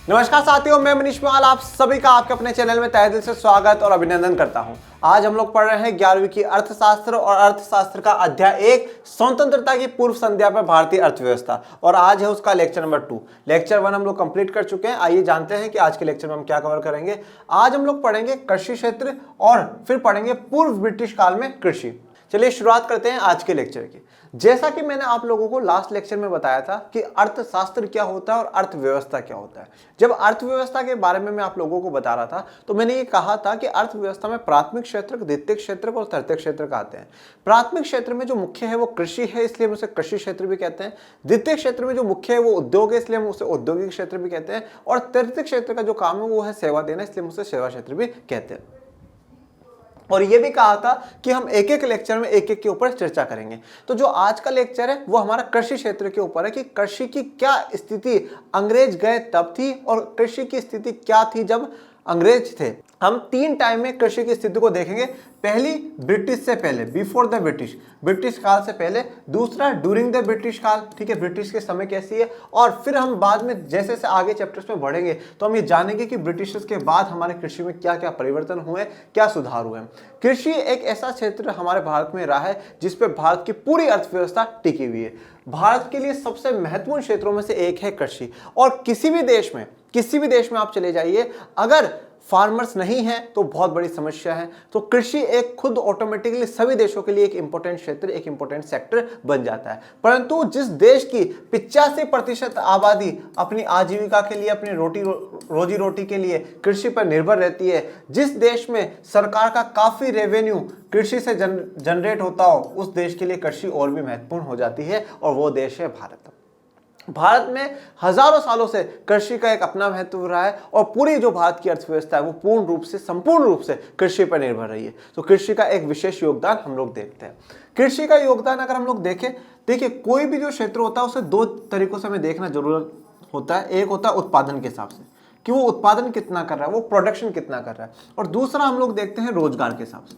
नमस्कार साथियों, मैं मनीष पाल आप सभी का आपके अपने चैनल में तहे दिल से स्वागत और अभिनंदन करता हूं। आज हम लोग पढ़ रहे हैं 11वीं की अर्थशास्त्र और अर्थशास्त्र का अध्याय 1 स्वतंत्रता की पूर्व संध्या पर भारतीय अर्थव्यवस्था। और आज है उसका लेक्चर नंबर 2। लेक्चर 1 हम लोग कंप्लीट कर चुके हैं। आइए जानते हैं कि आज के लेक्चर में हम क्या कवर करेंगे। आज हम लोग पढ़ेंगे कृषि क्षेत्र और फिर पढ़ेंगे पूर्व ब्रिटिश काल में कृषि। चलिए शुरुआत करते हैं आज के लेक्चर की। जैसा कि मैंने आप लोगों को लास्ट लेक्चर में बताया था कि अर्थशास्त्र क्या होता है और अर्थव्यवस्था क्या होता है। जब अर्थव्यवस्था के बारे में मैं आप लोगों को बता रहा था तो मैंने ये कहा था कि अर्थव्यवस्था में प्राथमिक क्षेत्र, द्वितीयक क्षेत्र और तृतीयक क्षेत्र आते हैं। प्राथमिक क्षेत्र में जो मुख्य है वो कृषि है, इसलिए हम उसे कृषि क्षेत्र भी कहते हैं। द्वितीय क्षेत्र में जो मुख्य है वो उद्योग है, इसलिए हम उसे औद्योगिक क्षेत्र भी कहते हैं। और तृतीय क्षेत्र का जो काम है वो है सेवा देना, इसलिए हम उसे सेवा क्षेत्र भी कहते हैं। और ये भी कहा था कि हम एक एक लेक्चर में एक एक के ऊपर चर्चा करेंगे। तो जो आज का लेक्चर है वो हमारा कृषि क्षेत्र के ऊपर है कि कृषि की क्या स्थिति अंग्रेज गए तब थी और कृषि की स्थिति क्या थी जब अंग्रेज थे। हम 3 टाइम में कृषि की स्थिति को देखेंगे। पहली ब्रिटिश से पहले, बिफोर द ब्रिटिश, ब्रिटिश काल से पहले। दूसरा ड्यूरिंग द ब्रिटिश काल, ठीक है, ब्रिटिश के समय कैसी है। और फिर हम बाद में जैसे जैसे आगे चैप्टर्स में बढ़ेंगे तो हम ये जानेंगे कि ब्रिटिशर्स के बाद हमारे कृषि में क्या क्या परिवर्तन हुए, क्या सुधार हुए। कृषि एक ऐसा क्षेत्र हमारे भारत में रहा है जिसपे भारत की पूरी अर्थव्यवस्था टिकी हुई है। भारत के लिए सबसे महत्वपूर्ण क्षेत्रों में से एक है कृषि। और किसी भी देश में आप चले जाइए, अगर फार्मर्स नहीं है तो बहुत बड़ी समस्या है। तो कृषि एक खुद ऑटोमेटिकली सभी देशों के लिए एक इंपॉर्टेंट क्षेत्र, एक इंपॉर्टेंट सेक्टर बन जाता है। परंतु जिस देश की 85% आबादी अपनी आजीविका के लिए, अपनी रोजी रोटी के लिए कृषि पर निर्भर रहती है, जिस देश में सरकार का काफी रेवेन्यू कृषि से जनरेट होता हो, उस देश के लिए कृषि और भी महत्वपूर्ण हो जाती है और वो देश है भारत। भारत में हजारों सालों से कृषि का एक अपना महत्व रहा है और पूरी जो भारत की अर्थव्यवस्था है वो संपूर्ण रूप से कृषि पर निर्भर रही है। तो कृषि का एक विशेष योगदान हम लोग देखते हैं। कृषि का योगदान अगर हम लोग देखें, देखिए कोई भी जो क्षेत्र होता है उसे 2 तरीकों से हमें देखना जरूरत होता है। एक होता है उत्पादन के हिसाब से कि वो उत्पादन कितना कर रहा है, वो प्रोडक्शन कितना कर रहा है। और दूसरा हम लोग देखते हैं रोजगार के हिसाब से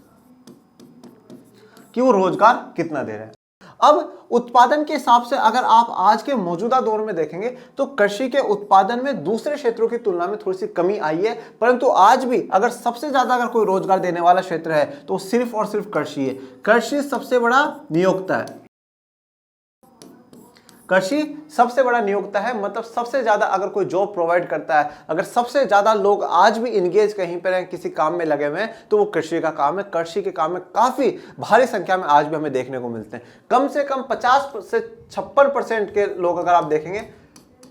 कि वो रोजगार कितना दे रहा है। अब उत्पादन के हिसाब से अगर आप आज के मौजूदा दौर में देखेंगे तो कृषि के उत्पादन में दूसरे क्षेत्रों की तुलना में थोड़ी सी कमी आई है। परंतु आज भी अगर सबसे ज्यादा अगर कोई रोजगार देने वाला क्षेत्र है तो सिर्फ और सिर्फ कृषि है। कृषि सबसे बड़ा नियोक्ता है। कृषि सबसे बड़ा नियोक्ता है, मतलब सबसे ज्यादा अगर कोई जॉब प्रोवाइड करता है, अगर सबसे ज्यादा लोग आज भी इंगेज कहीं पर किसी काम में लगे हुए हैं तो वो कृषि का काम है। कृषि के काम में काफी भारी संख्या में आज भी हमें देखने को मिलते हैं। कम से कम 50 से 56% के लोग अगर आप देखेंगे,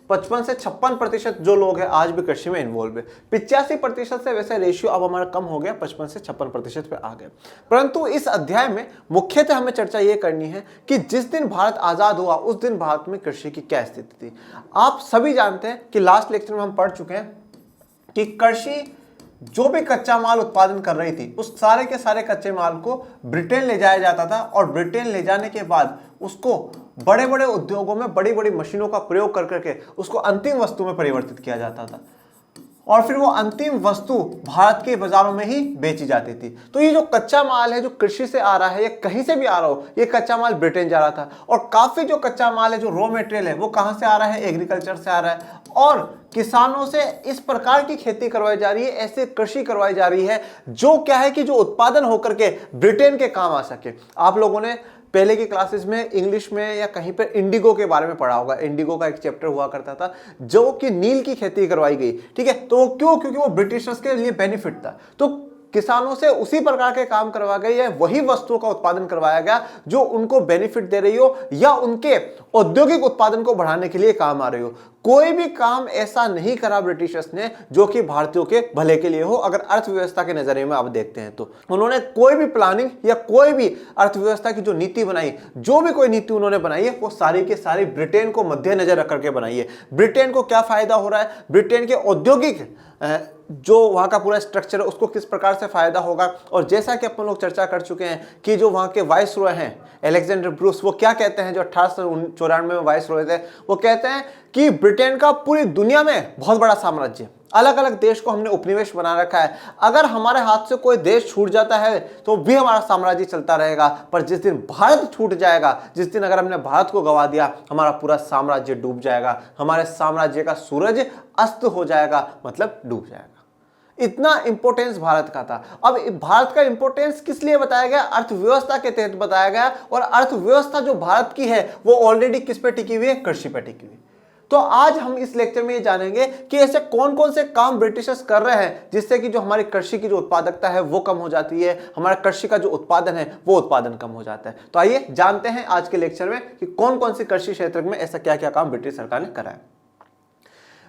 55 से 56% जो लोग हैं आज भी कृषि में इन्वॉल्व है। 85% से वैसे रेशियो अब हमारा कम हो गया, 55 से 56% पे आ गया। परंतु इस अध्याय में मुख्यतः हमें चर्चा ये करनी है कि जिस दिन भारत आजाद हुआ उस दिन भारत में कृषि की क्या स्थिति थी। आप सभी जानते हैं कि लास्ट लेक्चर में हम पढ़ चुके हैं कि कृषि जो भी कच्चा माल उत्पादन कर रही थी उस सारे के सारे कच्चे माल को ब्रिटेन ले जाया जाता था और ब्रिटेन ले जाने के बाद उसको बड़े बड़े उद्योगों में बड़ी बड़ी मशीनों का प्रयोग कर करके उसको अंतिम वस्तु में परिवर्तित किया जाता था और फिर वो अंतिम वस्तु भारत के बाजारों में ही बेची जाती थी। तो ये जो कच्चा माल है जो कृषि से आ रहा है या कहीं से भी आ रहा हो, ये कच्चा माल ब्रिटेन जा रहा था। और काफी जो कच्चा माल है, जो रॉ मटेरियल है, वो कहां से आ रहा है? एग्रीकल्चर से आ रहा है। और किसानों से इस प्रकार की खेती करवाई जा रही है, ऐसे कृषि करवाई जा रही है जो क्या है कि जो उत्पादन होकर के ब्रिटेन के काम आ सके। आप लोगों ने पहले की क्लासेस में इंग्लिश में या कहीं पर इंडिगो के बारे में पढ़ा होगा। इंडिगो का एक चैप्टर हुआ करता था जो कि नील की खेती करवाई गई, ठीक है। तो क्यों? क्योंकि वो ब्रिटिशर्स के लिए बेनिफिट था। तो किसानों से उसी प्रकार के काम करवा गए या वही वस्तुओं का उत्पादन करवाया गया जो उनको बेनिफिट दे रही हो या उनके औद्योगिक उत्पादन को बढ़ाने के लिए काम आ रही हो। कोई भी काम ऐसा नहीं करा ब्रिटिशर्स ने जो कि भारतीयों के भले के लिए हो। अगर अर्थव्यवस्था के नजरिए में आप देखते हैं तो उन्होंने कोई भी प्लानिंग या कोई भी अर्थव्यवस्था की जो नीति बनाई, जो भी कोई नीति उन्होंने बनाई है, वो सारी के सारी ब्रिटेन को मद्देनजर रख करके बनाई है। ब्रिटेन को क्या फायदा हो रहा है, ब्रिटेन के औद्योगिक जो वहां का पूरा स्ट्रक्चर है उसको किस प्रकार से फायदा होगा। और जैसा कि अपन लोग चर्चा कर चुके हैं कि जो वहां के वाइसरॉय हैं अलेक्जेंडर ब्रूस, वो क्या कहते हैं, जो 1894 में वाइसरॉय थे, वो कहते हैं कि ब्रिटेन का पूरी दुनिया में बहुत बड़ा साम्राज्य है। अलग अलग देश को हमने उपनिवेश बना रखा है। अगर हमारे हाथ से कोई देश छूट जाता है तो भी हमारा साम्राज्य चलता रहेगा, पर जिस दिन भारत छूट जाएगा, जिस दिन अगर हमने भारत को गवा दिया, हमारा पूरा साम्राज्य डूब जाएगा, हमारे साम्राज्य का सूरज अस्त हो जाएगा, मतलब डूब जाएगा। इतना इंपॉर्टेंस भारत का था। अब भारत का इंपॉर्टेंस किस लिए बताया गया? अर्थव्यवस्था के तहत बताया गया। और अर्थव्यवस्था जो भारत की है वो ऑलरेडी किस पे टिकी हुई है? कृषि पे टिकी हुई है। तो आज हम इस लेक्चर में ये जानेंगे कि ऐसे कौन कौन से काम ब्रिटिशर्स कर रहे हैं जिससे कि जो हमारी कृषि की जो उत्पादकता है वो कम हो जाती है, हमारा कृषि का जो उत्पादन है वो उत्पादन कम हो जाता है। तो आइए जानते हैं आज के लेक्चर में कि कौन कौन सी कृषि क्षेत्र में ऐसा क्या क्या काम ब्रिटिश सरकार ने करा है।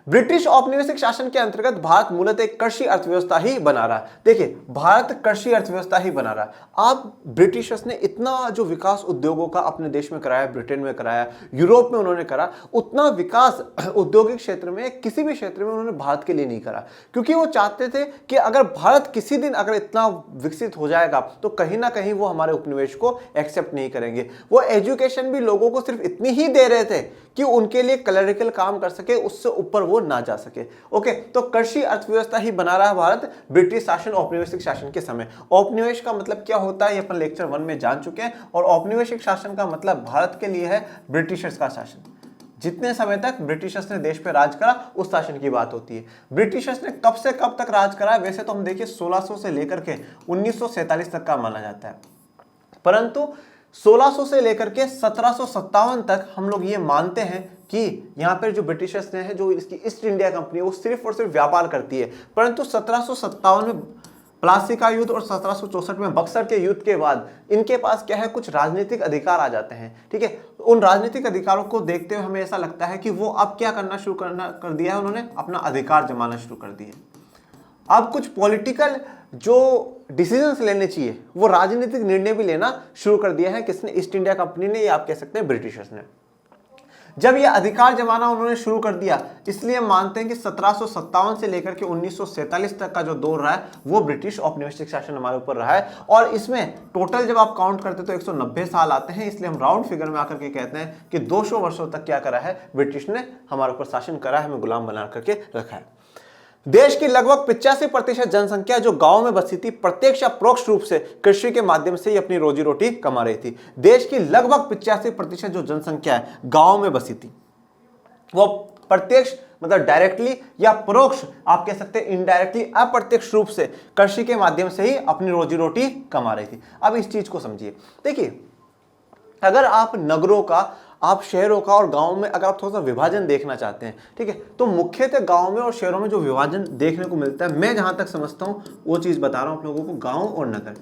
ब्रिटिश औपनिवेशिक शासन के अंतर्गत भारत मूलतः एक कृषि अर्थव्यवस्था ही बना रहा है। देखिए, भारत कृषि अर्थव्यवस्था ही बना रहा है। आप ब्रिटिशर्स ने इतना जो विकास उद्योगों का अपने देश में कराया, ब्रिटेन में कराया, यूरोप में उन्होंने करा, उतना विकास औद्योगिक क्षेत्र में किसी भी क्षेत्र में उन्होंने भारत के लिए नहीं करा, क्योंकि वो चाहते थे कि अगर भारत किसी दिन अगर इतना विकसित हो जाएगा तो कहीं ना कहीं वो हमारे उपनिवेश को एक्सेप्ट नहीं करेंगे। वो एजुकेशन भी लोगों को सिर्फ इतनी ही दे रहे थे कि उनके लिए क्लरिकल काम कर सके, उससे ऊपर वो ना जा सके। ओके, तो कृषि अर्थव्यवस्था ही बना रहा है भारत ब्रिटिश शासन, औपनिवेशिक शासन के समय। औपनिवेश का मतलब क्या होता है ये अपन लेक्चर 1 में जान चुके हैं, और औपनिवेशिक शासन का मतलब भारत के लिए है ब्रिटिशर्स का शासन। जितने समय तक ब्रिटिशर्स ने देश पे राज करा उस शासन की बात होती है। ब्रिटिशर्स ने कब से कब तक राज करा? वैसे तो हम देखिए 1600 से लेकर के 1947 तक का माना जाता है, परंतु 1600 से लेकर के 1757 तक हम लोग ये मानते हैं कि यहाँ पर जो ब्रिटिशर्स ने है, जो इसकी ईस्ट इंडिया कंपनी, वो सिर्फ और सिर्फ व्यापार करती है। परंतु 1757 में प्लासी का युद्ध और 1764 में बक्सर के युद्ध के बाद इनके पास क्या है, कुछ राजनीतिक अधिकार आ जाते हैं। ठीक है, उन राजनीतिक अधिकारों को देखते हुए हमें ऐसा लगता है कि वो अब क्या करना शुरू कर दिया है, उन्होंने अपना अधिकार जमाना शुरू कर दिया। अब कुछ पॉलिटिकल जो डिसीजंस लेने चाहिए वो राजनीतिक निर्णय भी लेना शुरू कर दिया है। किसने? ईस्ट इंडिया कंपनी ने, या आप कह सकते हैं ब्रिटिशर्स ने। जब ये अधिकार जमाना उन्होंने शुरू कर दिया, इसलिए मानते हैं कि 1757 से लेकर के 1947 तक का जो दौर रहा है वो ब्रिटिश औपनिवेशिक शासन हमारे ऊपर रहा है। और इसमें टोटल जब आप काउंट करते तो 190 साल आते हैं, इसलिए हम राउंड फिगर में आकर के कहते हैं कि 200 वर्षों तक क्या करा है, ब्रिटिश ने हमारे ऊपर शासन करा है, हमें गुलाम बना करके रखा है। देश की लगभग 85% जनसंख्या जो गांव में बसी थी, प्रत्यक्ष या परोक्ष रूप से कृषि के माध्यम से ही अपनी रोजी रोटी कमा रही थी। देश की लगभग 85% जो जनसंख्या है गांव में बसी थी, वो प्रत्यक्ष मतलब डायरेक्टली या परोक्ष, आप कह सकते हैं इनडायरेक्टली, अप्रत्यक्ष रूप से कृषि के माध्यम से ही अपनी रोजी रोटी कमा रही थी। अब इस चीज को समझिए। देखिए, अगर आप नगरों का, आप शहरों का और गांव में अगर आप थोड़ा सा विभाजन देखना चाहते हैं, ठीक है, तो मुख्यतः गांव में और शहरों में जो विभाजन देखने को मिलता है, मैं जहां तक समझता हूं वो चीज बता रहा हूं आप लोगों को। गांव और नगर,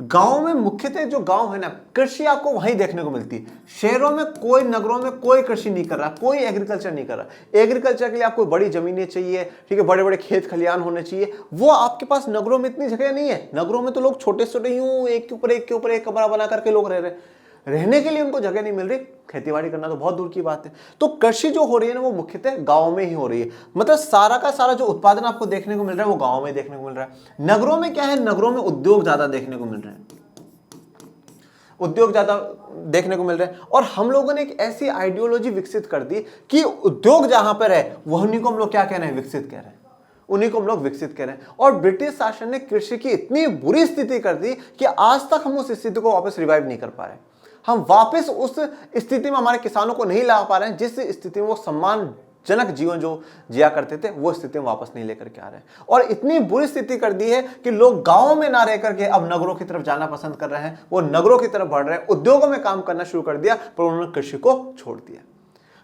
गांव में मुख्यतः जो गांव है ना, कृषि आपको वहीं देखने को मिलती है। शहरों में कोई, नगरों में कोई कृषि नहीं कर रहा, कोई एग्रीकल्चर नहीं कर रहा। एग्रीकल्चर के लिए आपको बड़ी जमीनें चाहिए, ठीक है, बड़े बड़े खेत खलियान होने चाहिए, वो आपके पास नगरों में इतनी जगह नहीं है। नगरों में तो लोग छोटे छोटे यूं एक के ऊपर एक कमरा बना करके लोग रह रहे हैं, रहने के लिए उनको जगह नहीं मिल रही, खेतीबाड़ी करना तो बहुत दूर की बात है। तो कृषि जो हो रही है ना वो मुख्यतः गांव में ही हो रही है। मतलब सारा का सारा जो उत्पादन आपको देखने को मिल रहा है वो गांव में देखने को मिल रहा है। नगरों में क्या है, नगरों में उद्योग ज्यादा देखने को मिल रहे हैं, उद्योग ज्यादा देखने को मिल रहे हैं। और हम लोगों ने एक ऐसी आइडियोलॉजी विकसित कर दी कि उद्योग जहां पर है वहीं को हम लोग क्या कह रहे हैं, विकसित कह रहे हैं, उन्हीं को हम लोग विकसित करें। और ब्रिटिश शासन ने कृषि की इतनी बुरी स्थिति कर दी कि आज तक हम उस स्थिति को वापस रिवाइव नहीं कर पा रहे। हम वापस उस स्थिति में हमारे किसानों को नहीं ला पा रहे हैं जिस स्थिति में वो सम्मानजनक जीवन जो जिया करते थे, वो स्थिति में वापस नहीं लेकर के आ रहे हैं। और इतनी बुरी स्थिति कर दी है कि लोग गांवों में ना रह करके अब नगरों की तरफ जाना पसंद कर रहे हैं, वो नगरों की तरफ बढ़ रहे हैं, उद्योगों में काम करना शुरू कर दिया, पर उन्होंने कृषि को छोड़ दिया।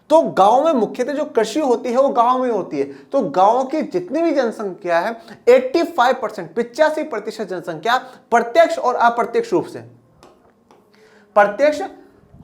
तो गांव में मुख्यतः जो कृषि होती है वो गांव में होती है। तो गांव की जितनी भी जनसंख्या है 85% जनसंख्या प्रत्यक्ष और अप्रत्यक्ष रूप से, प्रत्यक्ष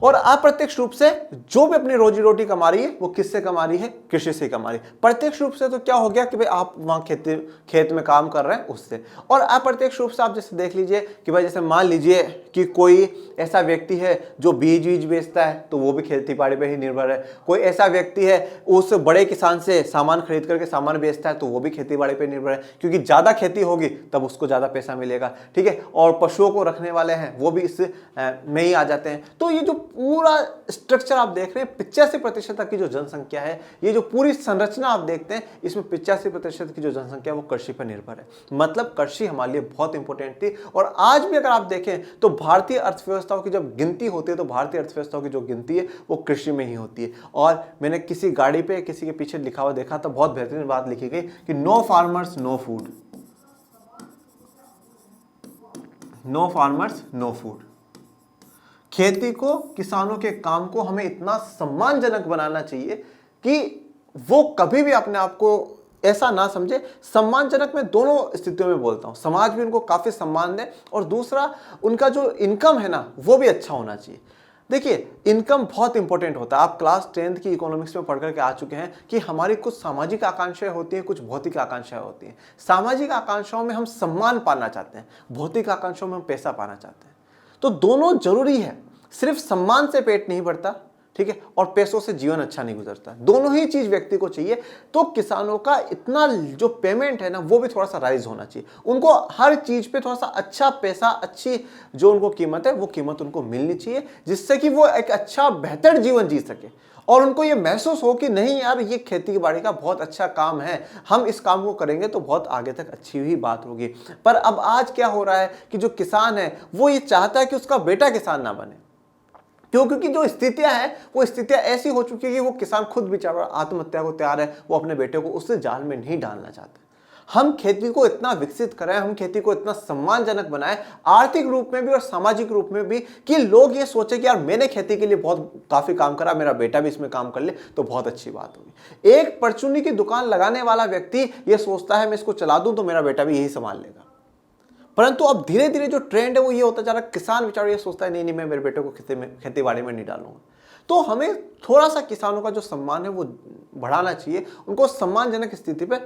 और अप्रत्यक्ष रूप से जो भी अपनी रोजी रोटी कमा रही है वो किससे कमा रही है, कृषि से कमा रही है। प्रत्यक्ष रूप से तो क्या हो गया कि भाई आप वहां खेत में काम कर रहे हैं उससे, और अप्रत्यक्ष रूप से आप जैसे देख लीजिए कि भाई जैसे मान लीजिए कि कोई ऐसा व्यक्ति है जो बीज बेचता है तो वो भी खेती बाड़ी पे ही निर्भर है। कोई ऐसा व्यक्ति है उस बड़े किसान से सामान खरीद करके सामान बेचता है तो वो भी खेती बाड़ी पे निर्भर है, क्योंकि ज्यादा खेती होगी तब उसको ज्यादा पैसा मिलेगा। ठीक है, और पशुओं को रखने वाले हैं वो भी इस में ही आ जाते हैं। तो ये जो पूरा स्ट्रक्चर आप देख रहे हैं 85% तक की जो जनसंख्या है, ये जो पूरी संरचना आप देखते हैं, इसमें 85% की जो जनसंख्या है वो कृषि पर निर्भर है। मतलब कृषि हमारे लिए बहुत इंपॉर्टेंट थी। और आज भी अगर आप देखें तो भारतीय अर्थव्यवस्थाओं की जब गिनती होती है तो भारतीय अर्थव्यवस्थाओं की जो गिनती है वो कृषि में ही होती है। और मैंने किसी गाड़ी पे किसी के पीछे लिखा हुआ देखा तो बहुत बेहतरीन बात लिखी गई कि no farmers no food, no farmers no food. खेती को, किसानों के काम को हमें इतना सम्मानजनक बनाना चाहिए कि वो कभी भी अपने आप को ऐसा ना समझे। सम्मानजनक मैं दोनों स्थितियों में बोलता हूं, समाज भी उनको काफी सम्मान दे और दूसरा उनका जो इनकम है ना वो भी अच्छा होना चाहिए। देखिए, इनकम बहुत इंपॉर्टेंट होता है। आप क्लास 10th की इकोनॉमिक्स में पढ़ करके आ चुके हैं कि हमारी कुछ सामाजिक आकांक्षाएं होती हैं, कुछ भौतिक आकांक्षाएं होती हैं। सामाजिक आकांक्षाओं में हम सम्मान पाना चाहते हैं, भौतिक आकांक्षाओं में हम पैसा पाना चाहते हैं। तो दोनों जरूरी है। सिर्फ सम्मान से पेट नहीं भरता, ठीक है, और पैसों से जीवन अच्छा नहीं गुजरता। दोनों ही चीज व्यक्ति को चाहिए। तो किसानों का इतना जो पेमेंट है ना वो भी थोड़ा सा राइज होना चाहिए। उनको हर चीज पे थोड़ा सा अच्छा पैसा, अच्छी जो उनको कीमत है वो कीमत उनको मिलनी चाहिए, जिससे कि वो एक अच्छा बेहतर जीवन जी सके और उनको ये महसूस हो कि नहीं यार, ये खेती बाड़ी का बहुत अच्छा काम है, हम इस काम को करेंगे तो बहुत आगे तक अच्छी ही बात होगी। पर अब आज क्या हो रहा है कि जो किसान है वो ये चाहता है कि उसका बेटा किसान ना बने। क्यों? क्योंकि जो स्थितियां हैं वो स्थितियां ऐसी हो चुकी है कि वो किसान खुद बेचारा आत्महत्या को तैयार है, वो अपने बेटे को उससे जाल में नहीं डालना चाहते। हम खेती को इतना विकसित करें, हम खेती को इतना सम्मानजनक बनाएं, आर्थिक रूप में भी और सामाजिक रूप में भी, कि लोग ये सोचे कि यार मैंने खेती के लिए बहुत काफी काम करा, मेरा बेटा भी इसमें काम कर ले तो बहुत अच्छी बात होगी। एक परचूनी की दुकान लगाने वाला व्यक्ति ये सोचता है मैं इसको चला दूं तो मेरा बेटा भी यही संभाल लेगा। परंतु अब धीरे धीरे जो ट्रेंड है वो ये होता जा रहा है, किसान बेचारा ये सोचता है नहीं नहीं मैं मेरे बेटे को खेती बाड़ी में नहीं डालूंगा। तो हमें थोड़ा सा किसानों का जो सम्मान है वो बढ़ाना चाहिए, उनको सम्मानजनक स्थिति पे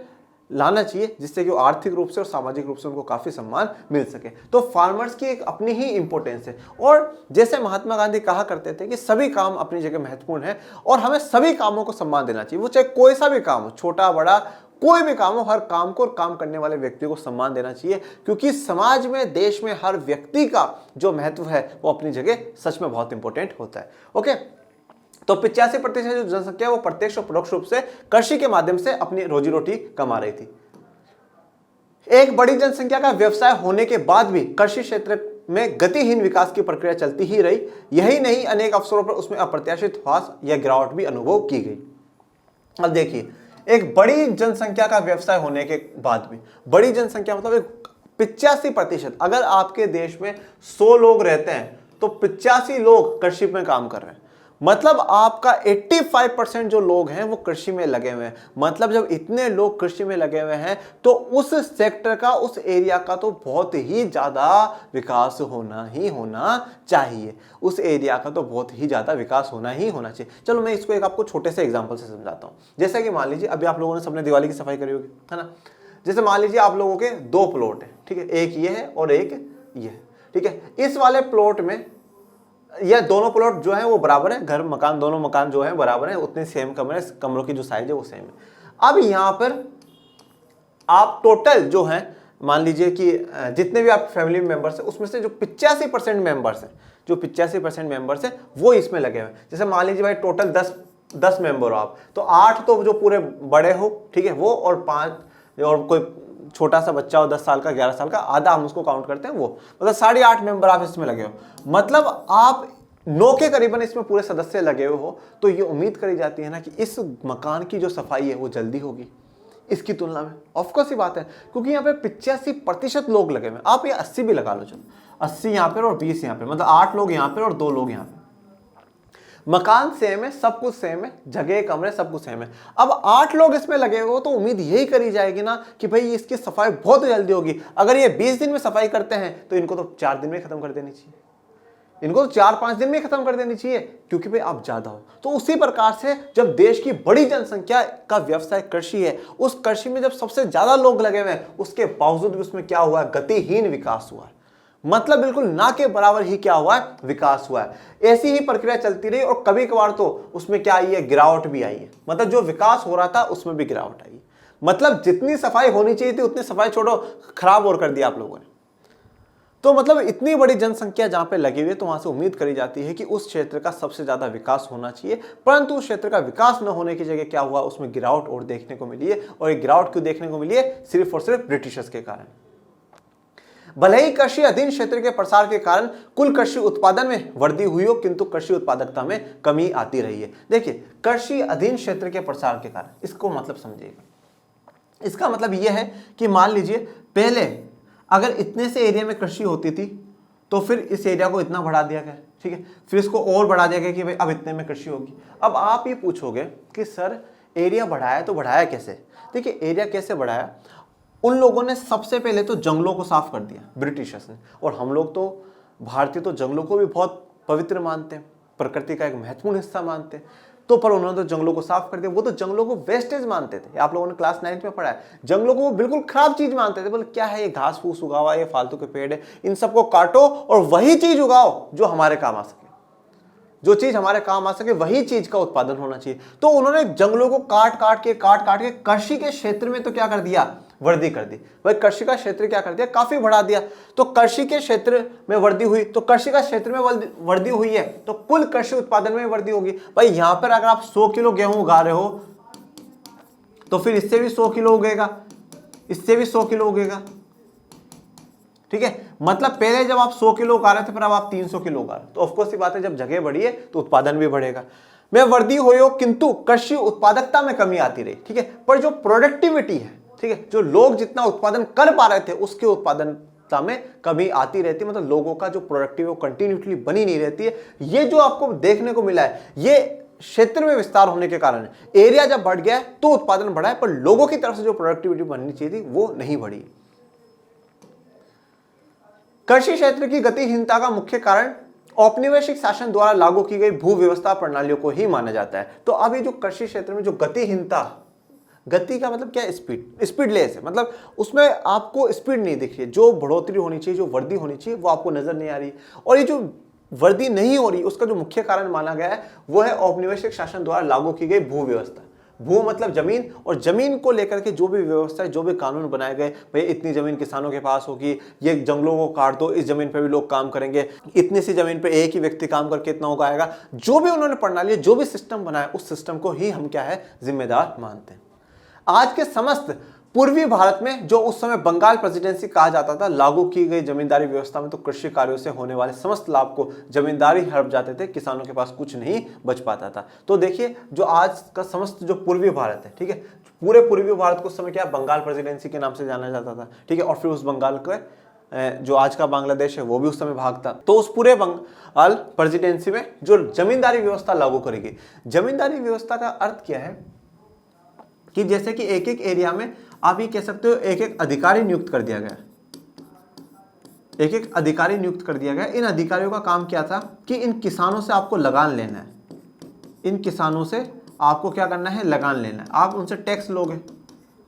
लाना चाहिए, जिससे कि वो आर्थिक रूप से और सामाजिक रूप से उनको काफी सम्मान मिल सके। तो फार्मर्स की एक अपनी ही इंपॉर्टेंस है। और जैसे महात्मा गांधी कहा करते थे कि सभी काम अपनी जगह महत्वपूर्ण है और हमें सभी कामों को सम्मान देना चाहिए, वो चाहे कोई सा भी काम हो, छोटा बड़ा कोई भी काम हो, हर काम को और काम करने वाले व्यक्ति को सम्मान देना चाहिए। क्योंकि समाज में, देश में हर व्यक्ति का जो महत्व है वो अपनी जगह सच में बहुत इंपॉर्टेंट होता है। ओके, तो 85% जो जनसंख्या वो प्रत्यक्ष और परोक्ष रूप से कृषि के माध्यम से अपनी रोजी रोटी कमा रही थी। एक बड़ी जनसंख्या का व्यवसाय होने के बाद भी कृषि क्षेत्र में गतिहीन विकास की प्रक्रिया चलती ही रही। यही नहीं, अनेक अवसरों पर उसमें अप्रत्याशित ह्रास या गिरावट भी अनुभव की गई। अब देखिए, एक बड़ी जनसंख्या का व्यवसाय होने के बाद भी, बड़ी जनसंख्या मतलब 85%, अगर आपके देश में 100 लोग रहते हैं तो 85 लोग कृषि में काम कर रहे हैं। मतलब आपका 85% जो लोग हैं वो कृषि में लगे हुए हैं। मतलब जब इतने लोग कृषि में लगे हुए हैं तो उस सेक्टर का, उस एरिया का तो बहुत ही ज्यादा विकास होना चाहिए। उस एरिया का तो बहुत ही ज्यादा विकास होना चाहिए। चलो मैं इसको एक आपको छोटे से एग्जांपल से समझाता हूं। जैसे कि मान लीजिए अभी आप लोगों ने सबने दिवाली की सफाई करी होगी, है ना। जैसे मान लीजिए आप लोगों के 2 प्लॉट है, ठीक है, एक ये है और एक ये है, ठीक है। इस वाले प्लॉट में यह दोनों प्लॉट जो है वो बराबर है, घर मकान दोनों मकान जो है बराबर है, उतने सेम कमरों की जो साइज है वो सेम है। अब यहां पर आप टोटल जो है, मान लीजिए कि जितने भी आप फैमिली मेंबर्स हैं उसमें से जो 85% मेंबर्स हैं, जो 85% मेंबर्स हैं वो इसमें लगे हुए हैं। जैसे मान लीजिए भाई टोटल 10 मेंबर हो आप, तो 8 तो जो पूरे बड़े हो, ठीक है, वो, और 5 और कोई छोटा सा बच्चा हो 10 साल का, 11 साल का, आधा हम उसको काउंट करते हैं, वो मतलब 8.5 मेंबर आप इसमें लगे हो। मतलब आप 9 के करीबन इसमें पूरे सदस्य लगे हुए हो। तो ये उम्मीद करी जाती है ना कि इस मकान की जो सफाई है वो जल्दी होगी इसकी तुलना में। ऑफकोर्स ही बात है, क्योंकि यहाँ पे 85% लोग लगे हुए। आप ये 80 भी लगा लो, चलो 80 यहाँ पे और 20 यहाँ पे, मतलब 8 लोग यहाँ पे और 2 लोग यहाँ पे। मकान सेम है, सब कुछ सेम है, जगह, कमरे, सब कुछ सेम है। अब 8 लोग इसमें लगे हो तो उम्मीद यही करी जाएगी ना कि भाई इसकी सफाई बहुत जल्दी होगी। अगर ये 20 दिन में सफाई करते हैं तो इनको तो 4 दिन में खत्म कर देनी चाहिए, इनको तो 4-5 दिन में खत्म कर देनी चाहिए, क्योंकि भाई आप ज्यादा हो। तो उसी प्रकार से जब देश की बड़ी जनसंख्या का व्यवसाय कृषि है, उस कृषि में जब सबसे ज्यादा लोग लगे हुए हैं, उसके बावजूद भी उसमें क्या हुआ है, गतिहीन विकास हुआ है। मतलब बिल्कुल ना के बराबर ही क्या हुआ है, विकास हुआ है। ऐसी ही प्रक्रिया चलती रही और कभी कभार तो उसमें क्या आई है, गिरावट भी आई है। मतलब जो विकास हो रहा था उसमें भी गिरावट आई है। मतलब जितनी सफाई होनी चाहिए थी उतनी सफाई छोड़ो, खराब और कर दिया आप लोगों ने। तो मतलब इतनी बड़ी जनसंख्या जहां पे लगी हुई है, तो वहां से उम्मीद करी जाती है कि उस क्षेत्र का सबसे ज्यादा विकास होना चाहिए। परंतु उस क्षेत्र का विकास न होने की जगह क्या हुआ, उसमें गिरावट और देखने को मिली है। और ये गिरावट क्यों देखने को मिली है, सिर्फ और सिर्फ ब्रिटिशर्स के कारण। भले ही कृषि अधीन क्षेत्र के प्रसार के कारण कुल कृषि उत्पादन में वृद्धि हुई हो, किंतु कृषि उत्पादकता में कमी आती रही है। देखिए, कृषि अधीन क्षेत्र के प्रसार के कारण, इसको मतलब समझिएगा। इसका मतलब यह है कि मान लीजिए पहले अगर इतने से एरिया में कृषि होती थी, तो फिर इस एरिया को इतना बढ़ा दिया गया, ठीक है, फिर इसको और बढ़ा दिया गया कि भाई अब इतने में कृषि होगी। अब आप ये पूछोगे कि सर एरिया बढ़ाया तो बढ़ाया कैसे? देखिए, एरिया कैसे बढ़ाया, उन लोगों ने सबसे पहले तो जंगलों को साफ कर दिया, ब्रिटिशर्स ने। और हम लोग तो भारतीय तो जंगलों को भी बहुत पवित्र मानते हैं, प्रकृति का एक महत्वपूर्ण हिस्सा मानते हैं। तो पर उन्होंने तो जंगलों को साफ कर दिया। वो तो जंगलों को वेस्टेज मानते थे, आप लोगों ने क्लास 9 में पढ़ा है। जंगलों को वो बिल्कुल खराब चीज मानते थे, बोले क्या है ये, घास फूस उगा हुआ है, ये फालतू के पेड़ है, इन सबको काटो और वही चीज उगाओ जो हमारे काम आ सके। जो चीज हमारे काम आ सके वही चीज का उत्पादन होना चाहिए। तो उन्होंने जंगलों को काट काट के कृषि के क्षेत्र में तो क्या कर दिया, वृद्धि कर दी। भाई कृषि का क्षेत्र क्या कर दिया, काफी बढ़ा दिया। तो कृषि के क्षेत्र में वृद्धि हुई, तो कृषि का क्षेत्र में वृद्धि हुई है, तो कुल कृषि उत्पादन में वृद्धि होगी। भाई यहां पर अगर आप 100 किलो गेहूं उगा रहे हो, तो फिर इससे भी 100 किलो उगेगा, इससे भी 100 किलो उगेगा, ठीक है। मतलब पहले जब आप 100 किलो उगा रहे थे, फिर अब आप 300 किलो उगा रहे हो, तो ऑफकोर्स ये बात है, जब जगह बढ़ी है तो उत्पादन भी बढ़ेगा। में वृद्धि हुई हो, किंतु कृषि उत्पादकता में कमी आती रही, ठीक है। पर जो प्रोडक्टिविटी है, ठीक है, जो लोग जितना उत्पादन कर पा रहे थे उसके उत्पादनता में कमी आती रहती है। मतलब लोगों का जो प्रोडक्टिव कंटिन्यूसली बनी नहीं रहती है। ये जो आपको देखने को मिला है, ये क्षेत्र में विस्तार होने के कारण, एरिया जब बढ़ गया तो उत्पादन बढ़ा है, पर लोगों की तरफ से जो प्रोडक्टिविटी बननी चाहिए थी वो नहीं बढ़ी। कृषि क्षेत्र की गतिहीनता का मुख्य कारण औपनिवेशिक शासन द्वारा लागू की गई भू व्यवस्था प्रणालियों को ही माना जाता है। तो अब ये जो कृषि क्षेत्र में जो गतिहीनता, गति का मतलब क्या है, स्पीडलेस है, मतलब उसमें आपको स्पीड नहीं दिख रही है। जो बढ़ोतरी होनी चाहिए, जो वृद्धि होनी चाहिए, वो आपको नजर नहीं आ रही। और ये जो वृद्धि नहीं हो रही, उसका जो मुख्य कारण माना गया है वो है औपनिवेशिक शासन द्वारा लागू की गई भू व्यवस्था। भू मतलब जमीन, और जमीन को लेकर के जो भी व्यवस्था, जो भी कानून बनाए गए, भाई इतनी जमीन किसानों के पास होगी, ये जंगलों को काट दो, इस जमीन पे भी लोग काम करेंगे, इतनी सी जमीन पे एक ही व्यक्ति काम करके इतना उगाएगा। जो भी उन्होंने प्रणाली, जो भी सिस्टम बनाया, उस सिस्टम को ही हम क्या है, जिम्मेदार मानते हैं। आज के समस्त पूर्वी भारत में, जो उस समय बंगाल प्रेसिडेंसी कहा जाता था, लागू की गई जमींदारी व्यवस्था में तो कृषि कार्यों से होने वाले समस्त लाभ को जमींदारी हड़प जाते थे, किसानों के पास कुछ नहीं बच पाता था। तो देखिए, जो आज का समस्त जो पूर्वी भारत है, ठीक है, पूरे पूर्वी भारत को उस समय क्या बंगाल प्रेसिडेंसी के नाम से जाना जाता था, ठीक है। और फिर उस बंगाल के जो आज का बांग्लादेश है वो भी उस समय भाग था। तो उस पूरे बंगाल प्रेसिडेंसी में जो जमींदारी व्यवस्था लागू करी गई, जमींदारी व्यवस्था का अर्थ क्या है कि जैसे कि एक एक एरिया में आप ये कह सकते हो एक एक अधिकारी नियुक्त कर दिया गया, एक एक अधिकारी नियुक्त कर दिया गया। इन अधिकारियों का काम क्या था कि इन किसानों से आपको लगान लेना है, इन किसानों से आपको क्या करना है, लगान लेना है। आप उनसे टैक्स लोगे,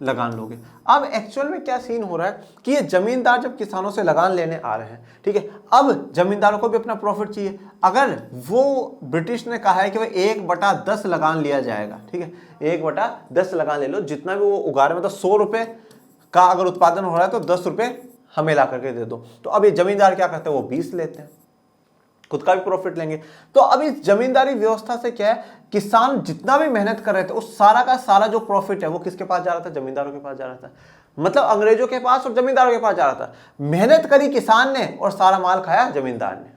लगान लोगे। अब एक्चुअल में क्या सीन हो रहा है कि ये जमींदार जब किसानों से लगान लेने आ रहे हैं, ठीक है, अब जमींदारों को भी अपना प्रॉफिट चाहिए। अगर वो ब्रिटिश ने कहा है कि भाई 1/10 लगान लिया जाएगा, ठीक है, 1/10 लगान ले लो, जितना भी वो उगा रहे, मतलब 100 रुपए का अगर उत्पादन हो रहा है तो 10 रुपए हमें ला करके दे दो। तो अब ये जमींदार क्या करते हैं, वो 20 लेते हैं, खुद का भी प्रॉफिट लेंगे। तो अब इस जमींदारी व्यवस्था से क्या है, किसान जितना भी मेहनत कर रहे थे, उस सारा का सारा जो प्रॉफिट है वो किसके पास जा रहा था, जमींदारों के पास जा रहा था। मतलब अंग्रेजों के पास और जमींदारों के पास जा रहा था। मेहनत करी किसान ने और सारा माल खाया जमींदार ने।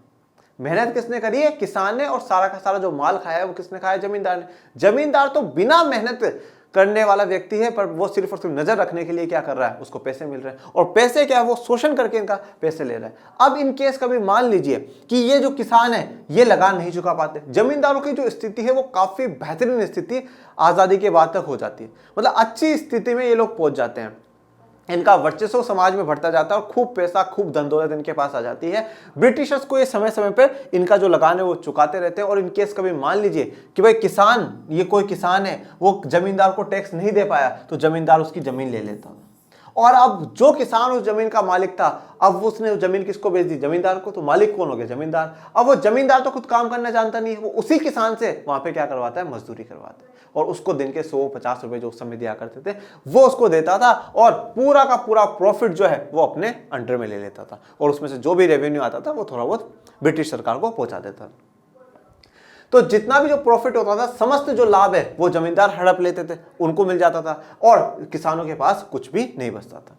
मेहनत किसने करी है, किसान ने, और सारा का सारा जो माल खाया है वो किसने खाया, जमींदार ने। जमींदार तो बिना मेहनत करने वाला व्यक्ति है, पर वो सिर्फ और सिर्फ नजर रखने के लिए क्या कर रहा है, उसको पैसे मिल रहे हैं। और पैसे क्या है, वो शोषण करके इनका पैसे ले रहा है। अब इन केस कभी मान लीजिए कि ये जो किसान है ये लगान नहीं चुका पाते, जमींदारों की जो स्थिति है वो काफी बेहतरीन स्थिति आजादी के बाद तक हो जाती है। मतलब अच्छी स्थिति में ये लोग पहुंच जाते हैं, इनका वर्चस्व समाज में बढ़ता जाता है और खूब पैसा, खूब धन दौलत इनके पास आ जाती है। ब्रिटिशर्स को ये समय समय पर इनका जो लगान है वो चुकाते रहते हैं। और इन केस कभी मान लीजिए कि भाई किसान, ये कोई किसान है, वो जमींदार को टैक्स नहीं दे पाया, तो जमींदार उसकी जमीन ले लेता है और अब जो किसान उस जमीन का मालिक था, अब उसने जमीन किसको बेच दी? जमींदार को। तो मालिक कौन हो गया? जमींदार। अब वो जमींदार तो खुद काम करना जानता नहीं है, वो उसी किसान से वहां पे क्या करवाता है? मजदूरी करवाता है, और उसको दिन के 150 रुपए जो उस समय दिया करते थे वो उसको देता था, और पूरा का पूरा प्रॉफिट जो है वो अपने अंडर में ले लेता था, और उसमें से जो भी रेवेन्यू आता था वो थोड़ा बहुत ब्रिटिश सरकार को पहुंचा देता था। तो जितना भी जो प्रॉफिट होता था, समस्त जो लाभ है वो जमींदार हड़प लेते थे, उनको मिल जाता था, और किसानों के पास कुछ भी नहीं बचता था।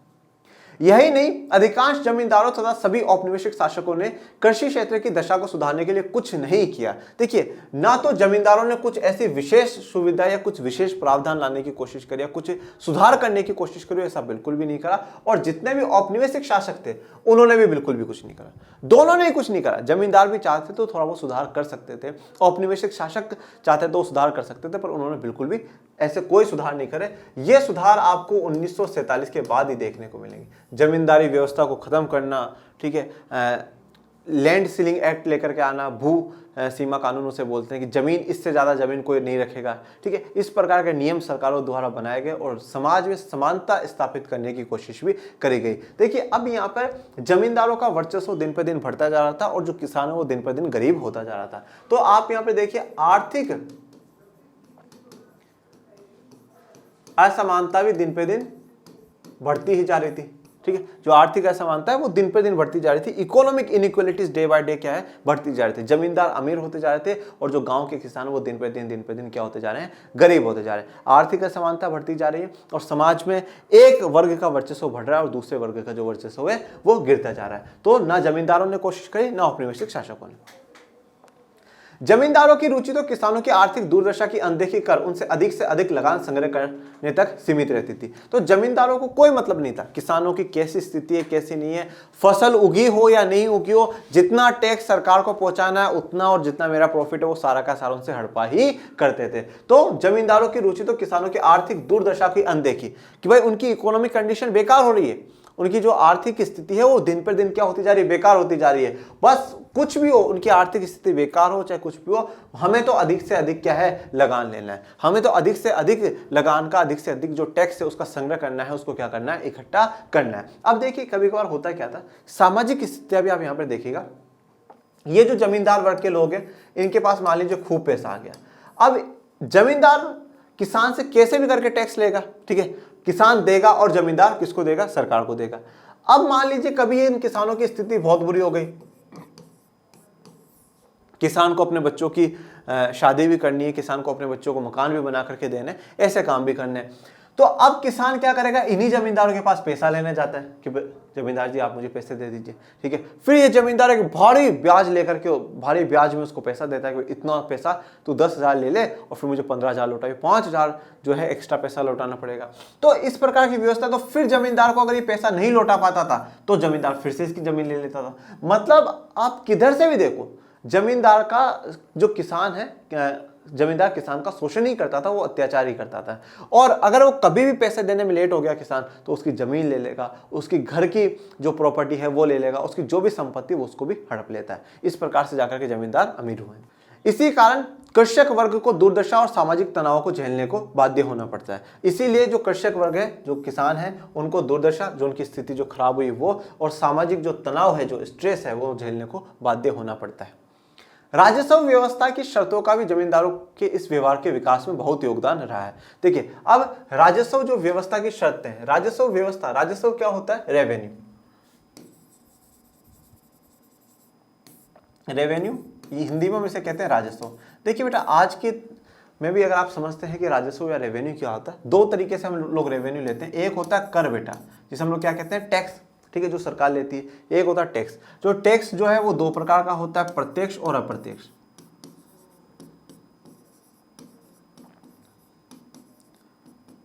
यही नहीं, अधिकांश जमींदारों तथा सभी औपनिवेशिक शासकों ने कृषि क्षेत्र की दशा को सुधारने के लिए कुछ नहीं किया। देखिए, ना तो जमींदारों ने कुछ ऐसी विशेष सुविधा या कुछ विशेष प्रावधान लाने की कोशिश करी या कुछ सुधार करने की कोशिश करी, ऐसा बिल्कुल भी नहीं करा। और जितने भी औपनिवेशिक शासक थे उन्होंने भी बिल्कुल भी कुछ नहीं करा, दोनों ने कुछ नहीं करा। जमींदार भी चाहते तो थोड़ा बहुत सुधार कर सकते थे, औपनिवेशिक शासक चाहते तो सुधार कर सकते थे, पर उन्होंने बिल्कुल भी ऐसे कोई सुधार नहीं करे। ये सुधार आपको 1947 के बाद ही देखने को मिलेंगे। जमींदारी व्यवस्था को खत्म करना, ठीक है, लैंड सीलिंग एक्ट लेकर के आना, भू सीमा कानून उसे बोलते हैं कि जमीन, इससे ज्यादा जमीन कोई नहीं रखेगा, ठीक है। इस प्रकार के नियम सरकारों द्वारा बनाए गए और समाज में समानता स्थापित करने की कोशिश भी करी गई। देखिए, अब यहाँ पर जमींदारों का वर्चस्व दिन पर दिन बढ़ता जा रहा था, और जो किसान है वो दिन पर दिन गरीब होता जा रहा था। तो आप यहाँ पे देखिए, आर्थिक असमानता भी दिन पे दिन बढ़ती ही जा रही थी, ठीक है। जो आर्थिक असमानता है वो दिन पे दिन बढ़ती जा रही थी। Economic inequalities day by day क्या है? बढ़ती जा रही थी। जमींदार अमीर होते जा रहे थे, और जो गांव के किसान वो दिन पे दिन क्या होते जा रहे हैं? गरीब होते जा रहे हैं। आर्थिक असमानता बढ़ती जा रही है, और समाज में एक वर्ग का वर्चस्व बढ़ रहा है और दूसरे वर्ग का जो वर्चस्व है वो गिरता जा रहा है। तो ना जमींदारों ने कोशिश करी, ना औपनिवेशिक शासकों ने। जमींदारों की रुचि तो किसानों की आर्थिक दुर्दशा की अनदेखी कर उनसे अधिक लगान संग्रह करने तक सीमित रहती थी। तो जमींदारों को कोई मतलब नहीं था किसानों की कैसी स्थिति है, कैसी नहीं है, फसल उगी हो या नहीं उगी हो, जितना टैक्स सरकार को पहुंचाना है उतना, और जितना मेरा प्रॉफिट है वो सारा का सारा उनसे हड़पा ही करते थे। तो जमींदारों की रुचि तो किसानों की आर्थिक दुर्दशा की अनदेखी, कि भाई उनकी इकोनॉमिक कंडीशन बेकार हो रही है, उनकी जो आर्थिक स्थिति है वो दिन पर दिन क्या होती जा रही है? बेकार होती जा रही है। बस कुछ भी हो, उनकी आर्थिक स्थिति बेकार हो चाहे कुछ भी हो, हमें तो अधिक से अधिक क्या है? लगान लेना है। हमें तो अधिक से अधिक लगान का, अधिक से अधिक जो टैक्स है उसका संग्रह करना है, उसको क्या करना है? इकट्ठा करना है। अब देखिए, कभी कभार होता क्या था, सामाजिक स्थितियां भी आप यहाँ पर देखिएगा। ये जो जमींदार वर्ग के लोग हैं, इनके पास मान लीजिए खूब पैसा आ गया। अब जमींदार किसान से कैसे भी करके टैक्स लेगा, ठीक है, किसान देगा, और जमींदार किसको देगा? सरकार को देगा। अब मान लीजिए कभी इन किसानों की स्थिति बहुत बुरी हो गई, किसान को अपने बच्चों की शादी भी करनी है, किसान को अपने बच्चों को मकान भी बना करके देने, ऐसे काम भी करने, तो अब किसान क्या करेगा? इन्हीं जमींदारों के पास पैसा लेने जाता है कि जमींदार जी आप मुझे पैसे दे दीजिए, ठीक है। फिर ये जमींदार एक भारी ब्याज लेकर के, भारी ब्याज में उसको पैसा देता है कि इतना पैसा तू 10,000 ले ले और फिर मुझे 15,000 लौटाइए, 5,000 जो है एक्स्ट्रा पैसा लौटाना पड़ेगा। तो इस प्रकार की व्यवस्था। तो फिर जमींदार को अगर ये पैसा नहीं लौटा पाता था तो जमींदार फिर से इसकी जमीन ले लेता था। मतलब आप किधर से भी देखो, जमींदार का जो किसान है, जमींदार किसान का शोषण ही करता था, वो अत्याचार ही करता था। और अगर वो कभी भी पैसे देने में लेट हो गया किसान, तो उसकी जमीन ले लेगा, उसकी घर की जो प्रॉपर्टी है वो ले लेगा, उसकी जो भी संपत्ति वो उसको भी हड़प लेता है। इस प्रकार से जाकर के जमींदार अमीर हुए। इसी कारण कृषक वर्ग को दुर्दशा और सामाजिक तनाव को झेलने को बाध्य होना पड़ता है। इसीलिए जो कृषक वर्ग है, जो किसान है, उनको दुर्दशा, जो उनकी स्थिति जो खराब हुई वो, और सामाजिक जो तनाव है, जो स्ट्रेस है, वो झेलने को बाध्य होना पड़ता है। राजस्व व्यवस्था की शर्तों का भी जमींदारों के इस व्यवहार के विकास में बहुत योगदान रहा है। देखिए, अब राजस्व जो व्यवस्था की शर्तें हैं, राजस्व व्यवस्था, राजस्व क्या होता है? रेवेन्यू। रेवेन्यू हिंदी में हम इसे कहते हैं राजस्व। देखिए बेटा, आज के में भी अगर आप समझते हैं कि राजस्व या रेवेन्यू क्या होता है, दो तरीके से हम लोग रेवेन्यू लेते हैं। एक होता है कर बेटा, जिसे हम लोग क्या कहते हैं? टैक्स, ठीक है, जो सरकार लेती है। एक होता है टैक्स। जो टैक्स जो है वो दो प्रकार का होता है, प्रत्यक्ष और अप्रत्यक्ष।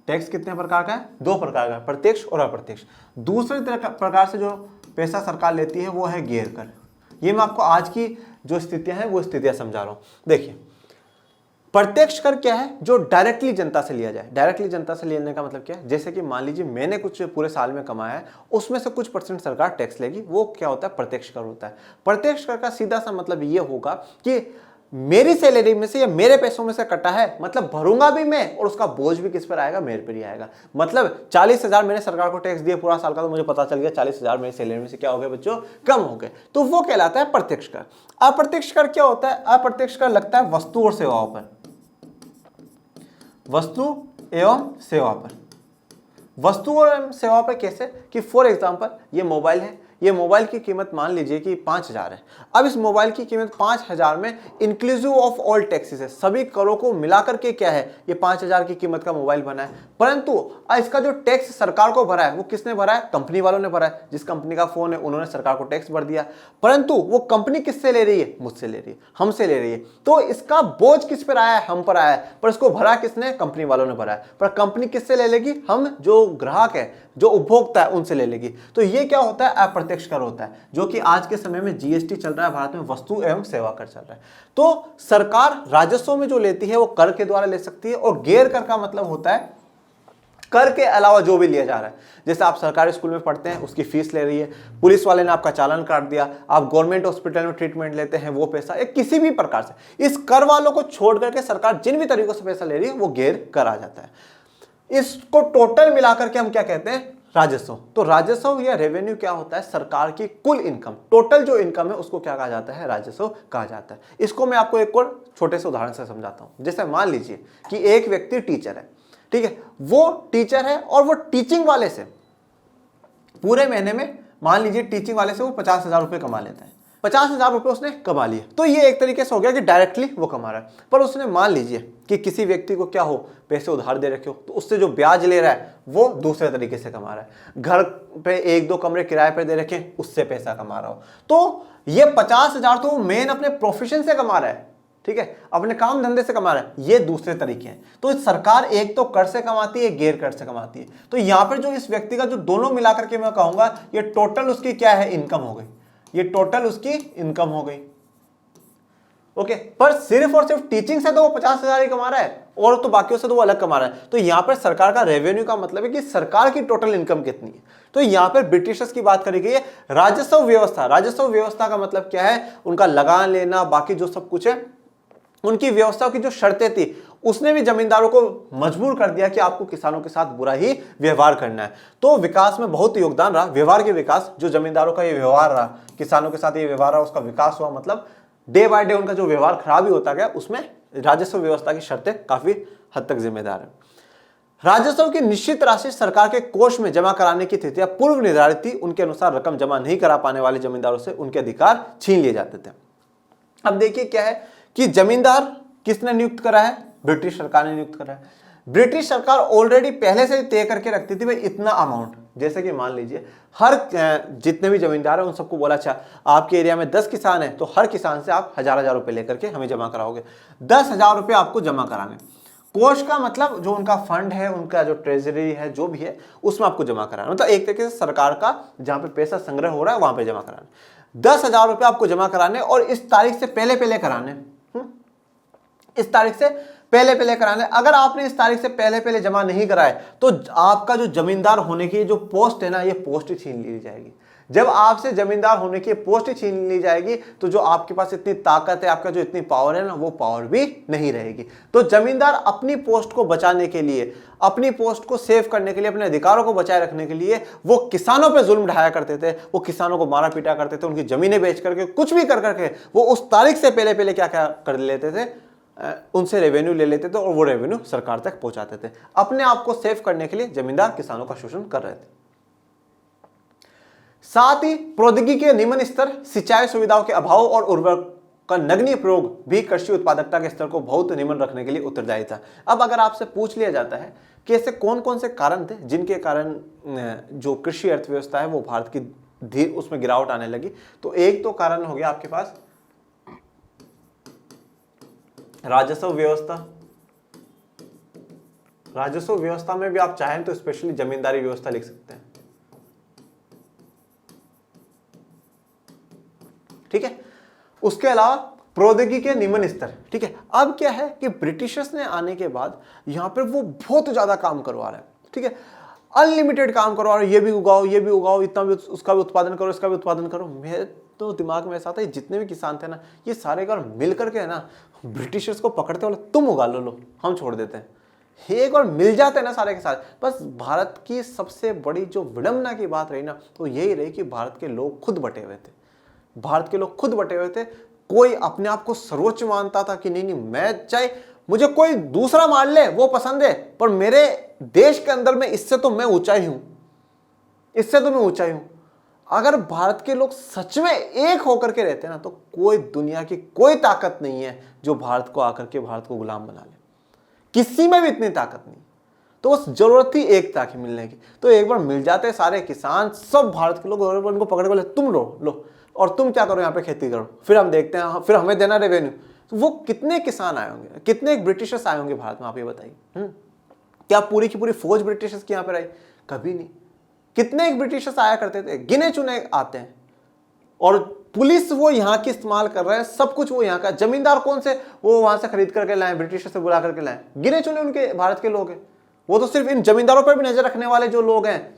टैक्स कितने प्रकार का है? दो प्रकार का, प्रत्यक्ष और अप्रत्यक्ष। दूसरे प्रकार से जो पैसा सरकार लेती है वो है गैर कर। ये मैं आपको आज की जो स्थितियां हैं वो स्थितियां समझा रहा हूं। देखिए, प्रत्यक्ष कर क्या है? जो डायरेक्टली जनता से लिया जाए। डायरेक्टली जनता से लेने का मतलब क्या है? जैसे कि मान लीजिए मैंने कुछ पूरे साल में कमाया है, उसमें से कुछ परसेंट सरकार टैक्स लेगी, वो क्या होता है? प्रत्यक्ष कर होता है। प्रत्यक्ष कर का सीधा सा मतलब ये होगा कि मेरी सैलरी में से या मेरे पैसों में से कटा है, मतलब भरूंगा भी मैं और उसका बोझ भी किस पर आएगा, मेरे पर ही आएगा। मतलब 40,000 मैंने सरकार को टैक्स दिया पूरा साल का, तो मुझे पता चल गया 40,000 मेरी सैलरी में से क्या हो गए बच्चों, कम हो गए, तो वो कहलाता है प्रत्यक्ष कर। अप्रत्यक्ष कर क्या होता है? अप्रत्यक्ष कर लगता है वस्तु और सेवाओं पर, वस्तु एवं सेवा पर। वस्तु और सेवा पर कैसे कि फॉर एग्जांपल ये मोबाइल है, ये मोबाइल की कीमत मान लीजिए कि 5,000 है। अब इस मोबाइल की कीमत 5,000 में इंक्लूसिव ऑफ ऑल टैक्सेस है, सभी करों को मिलाकर के क्या है ये 5,000 की कीमत का मोबाइल बना है। परंतु इसका जो टैक्स सरकार को भरा है वो किसने भरा है? कंपनी वालों ने भरा है। जिस कंपनी का फोन है उन्होंने सरकार को टैक्स भर दिया, परंतु वो कंपनी किससे ले रही है? मुझसे ले रही है, हमसे ले रही है। तो इसका बोझ किस पर आया है? हम पर आया है, पर इसको भरा किसने? कंपनी वालों ने भरा है। पर कंपनी किससे ले लेगी? हम जो ग्राहक है, जो उपभोक्ता है, उनसे ले लेगी। तो ये क्या होता है? अप्रत्यक्ष कर होता है, जो कि आज के समय में जीएसटी चल रहा है भारत में, वस्तु एवं सेवा कर चल रहा है। तो सरकार राजस्व में जो लेती है वो कर के द्वारा ले सकती है, और गैर कर का मतलब होता है कर के अलावा जो भी लिया जा रहा है। जैसे आप सरकारी स्कूल में पढ़ते हैं, उसकी फीस ले रही है, पुलिस वाले ने आपका चालान काट दिया, आप गवर्नमेंट हॉस्पिटल में ट्रीटमेंट लेते हैं, वो पैसा या किसी भी प्रकार से इस कर वालों को छोड़ करके सरकार जिन भी तरीकों से पैसा ले रही है वो गैर कर आ जाता है। इसको टोटल मिलाकर के हम क्या कहते हैं? राजस्व। तो राजस्व या रेवेन्यू क्या होता है? सरकार की कुल इनकम, टोटल जो इनकम है उसको क्या कहा जाता है? राजस्व कहा जाता है। इसको मैं आपको एक और छोटे से उदाहरण से समझाता हूं। जैसे मान लीजिए कि एक व्यक्ति टीचर है, ठीक है, वो टीचर है और वो टीचिंग वाले से पूरे महीने में, मान लीजिए टीचिंग वाले से वो 50,000 रुपये कमा लेता है। 50,000 रुपये उसने कमा लिए, तो ये एक तरीके से हो गया कि डायरेक्टली वो कमा रहा है। पर उसने मान लीजिए कि किसी व्यक्ति को क्या हो, पैसे उधार दे रखे हो, तो उससे जो ब्याज ले रहा है वो दूसरे तरीके से कमा रहा है। घर पे 1-2 कमरे किराए पे दे रखे, उससे पैसा कमा रहा हो। तो ये 50,000 तो मेन अपने प्रोफेशन से कमा रहा है, ठीक है, अपने काम धंधे से कमा रहा है। ये दूसरे तरीके हैं। तो सरकार एक तो कर से कमाती है, गैर कर से कमाती है। तो यहां पर जो इस व्यक्ति का जो दोनों मिलाकर के मैं कहूंगा ये टोटल उसकी क्या है? इनकम हो गई। ये टोटल उसकी इनकम हो गई। ओके, पर सिर्फ और सिर्फ टीचिंग से तो वो 50,000 ही कमा रहा है, और तो बाकियों से तो वो अलग कमा रहा है। तो यहां पर सरकार का रेवेन्यू का मतलब है कि सरकार की टोटल इनकम कितनी है। तो यहां पर ब्रिटिशर्स की बात करी गई है राजस्व व्यवस्था। राजस्व व्यवस्था का मतलब क्या है? उनका लगान लेना, बाकी जो सब कुछ है, उनकी व्यवस्था की जो शर्तें थी, उसने भी जमींदारों को मजबूर कर दिया कि आपको किसानों के साथ बुरा ही व्यवहार करना है। तो विकास में बहुत योगदान रहा, व्यवहार के विकास, जो जमींदारों का ये व्यवहार रहा, किसानों के साथ ये व्यवहार रहा, उसका विकास हुआ। मतलब डे बाय डे उनका जो व्यवहार खराब ही होता गया, उसमें राजस्व व्यवस्था की शर्तें काफी हद तक जिम्मेदार है। राजस्व की निश्चित राशि सरकार के कोष में जमा कराने की तिथियां पूर्व निर्धारित थी। उनके अनुसार रकम जमा नहीं करा पाने वाले जमींदारों से उनके अधिकार छीन लिए जाते थे। अब देखिए क्या है कि जमींदार किसने नियुक्त करा है? ब्रिटिश सरकार ने नियुक्त करा है। ब्रिटिश सरकार ऑलरेडी पहले से तय करके रखती थी भाई इतना अमाउंट। जैसे कि मान लीजिए हर जितने भी जमींदार हैं उन सबको बोला, अच्छा आपके एरिया में 10 किसान हैं, तो हर किसान से आप 1,000 रुपए लेकर के हमें जमा कराओगे। 10,000 रुपये आपको जमा कराने। कोष का मतलब जो उनका फंड है, उनका जो ट्रेजरी है, जो भी है, उसमें आपको जमा कराना। मतलब एक तरीके से सरकार का जहां पे पैसा संग्रह हो रहा है वहां पे जमा कराना। 10,000 रुपये आपको जमा कराने और इस तारीख से पहले पहले कराने। इस तारीख से पहले पहले कराने। अगर आपने इस तारीख से पहले पहले जमा नहीं कराए तो आपका जो जमींदार होने की जो पोस्ट है ना, ये पोस्ट ही छीन ली जाएगी। जब आपसे जमींदार होने की पोस्ट ही छीन ली जाएगी तो जो आपके पास इतनी ताकत है, आपका जो इतनी पावर है ना, वो पावर भी नहीं रहेगी। तो जमींदार अपनी पोस्ट को बचाने के लिए, अपनी पोस्ट को सेव करने के लिए, अपने अधिकारों को बचाए रखने के लिए वो किसानों पे जुल्म ढाया करते थे, वो किसानों को मारा पीटा करते थे, उनकी जमीनें बेच करके, कुछ भी कर करके वो उस तारीख से पहले पहले क्या क्या कर लेते थे, उनसे रेवेन्यू ले लेते थे और वो रेवेन्यू सरकार तक पहुंचाते थे। अपने आप को सेव करने के लिए जमींदार किसानों का शोषण कर रहे थे। साथ ही प्रौद्योगिकी के निम्न स्तर, सिंचाई सुविधाओं के अभाव और उर्वरक का नगण्य प्रयोग भी कृषि उत्पादकता के स्तर को बहुत निम्न रखने के लिए उत्तरदायी था। अब अगर आपसे पूछ लिया जाता है कि ऐसे कौन कौन से कारण थे जिनके कारण जो कृषि अर्थव्यवस्था है वो भारत की उसमें गिरावट आने लगी, तो एक तो कारण हो गया आपके पास राजस्व व्यवस्था। राजस्व व्यवस्था में भी आप चाहें तो स्पेशली जमींदारी व्यवस्था लिख सकते हैं, ठीक है। उसके अलावा प्रौद्योगिकी के निम्न स्तर, ठीक है। अब क्या है कि ब्रिटिशर्स ने आने के बाद यहां पर वो बहुत ज्यादा काम करवा रहे हैं, ठीक है, अनलिमिटेड काम करवा रहे हैं। ये भी उगाओ, ये भी उगाओ, इतना भी, उसका भी उत्पादन करो, इसका भी उत्पादन करो। तो दिमाग में ऐसा आता है जितने भी किसान थे ना, ये सारे एक बार मिल करके है ना ब्रिटिशर्स को पकड़ते, बोले तुम उगा लो, हम छोड़ देते हैं। एक बार मिल जाते हैं ना सारे के सारे। बस भारत की सबसे बड़ी जो विडंबना की बात रही ना, तो यही रही कि भारत के लोग खुद बटे हुए थे। भारत के लोग खुद बटे हुए थे। कोई अपने आप को सर्वोच्च मानता था कि नहीं, मैं चाहे मुझे कोई दूसरा मार ले वो पसंद है, पर मेरे देश के अंदर में इससे तो मैं ऊंचाई हूं, इससे तो मैं ऊंचाई हूं। अगर भारत के लोग सच में एक होकर के रहते ना, तो कोई दुनिया की कोई ताकत नहीं है जो भारत को आकर के भारत को गुलाम बना ले। किसी में भी इतनी ताकत नहीं। तो बस जरूरत थी एकता की मिलने की। तो एक बार मिल जाते सारे किसान, सब भारत के लोग, और उनको पकड़ के बोले तुम लो और तुम क्या करो यहाँ पे, खेती करो, फिर हम देखते हैं, फिर हमें देना रेवेन्यू। तो वो कितने किसान आए होंगे, कितने ब्रिटिशर्स आए होंगे भारत में, आप ये बताइए। क्या पूरी की पूरी फौज ब्रिटिशर्स की यहाँ पे रही? कभी नहीं। कितने एक ब्रिटिशर्स आया करते थे, गिने चुने आते हैं। और पुलिस वो यहाँ की इस्तेमाल कर रहे हैं, सब कुछ वो यहाँ का। जमींदार कौन से, वो वहां से खरीद करके लाए, ब्रिटिशर से बुला करके लाए, गिने चुने उनके भारत के लोग हैं। वो तो सिर्फ इन जमींदारों पर भी नजर रखने वाले जो लोग हैं